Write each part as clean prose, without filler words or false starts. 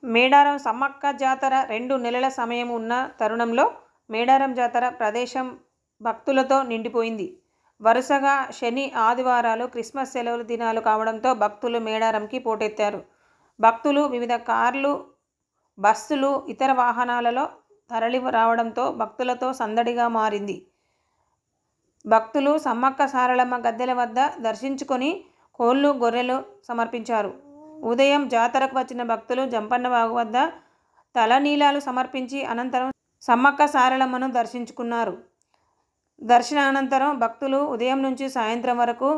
మేడారం సమ్మక్క జాతర 2 నెలల సమయం ఉన్న తరుణంలో మేడారం జాతర ప్రదేశం భక్తులతో నిండిపోయింది. వరుసగా శని, ఆదివారాలు క్రిస్మస్ సెలవుల దినాలు కావడంతో భక్తులు మేడారంకి పోటెత్తారు. భక్తులు వివిధ కార్లు, బస్సులు, ఇతర వాహనాలలో తరలి రావడంతో భక్తులతో సందడిగా మారింది. భక్తులు సమ్మక్క సారలమ్మ గద్దెల వద్ద దర్శించుకొని కోళ్లు, గొర్రెలు సమర్పించారు. ఉదయం జాతరకు వచ్చిన భక్తులు జంపన్న వాగు వద్ద తలనీలాలు సమర్పించి అనంతరం సమ్మక్క సారలమ్మను దర్శించుకున్నారు. దర్శనానంతరం భక్తులు ఉదయం నుంచి సాయంత్రం వరకు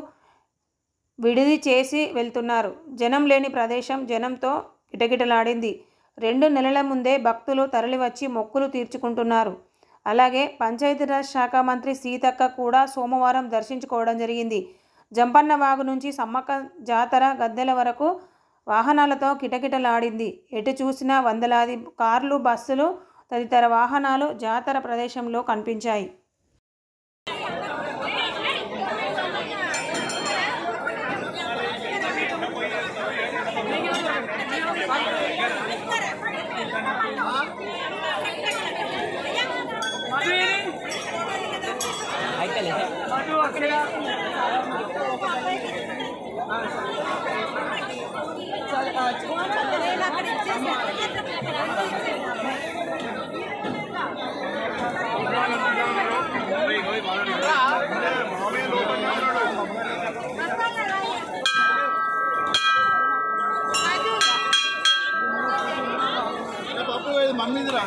విడిది చేసి వెళ్తున్నారు. జనం లేని ప్రదేశం జనంతో కిటకిటలాడింది. 2 నెలల ముందే భక్తులు తరలివచ్చి మొక్కులు తీర్చుకుంటున్నారు. అలాగే పంచాయతీరాజ్ శాఖ మంత్రి సీతక్క కూడా సోమవారం దర్శించుకోవడం జరిగింది. జంపన్న వాగు నుంచి సమ్మక్క జాతర గద్దెల వరకు వాహనాలతో కిటకిటలాడింది. ఎటు చూసినా వందలాది కార్లు, బస్సులు తదితర వాహనాలు జాతర ప్రదేశంలో కనిపించాయి. మమ్మీదిరా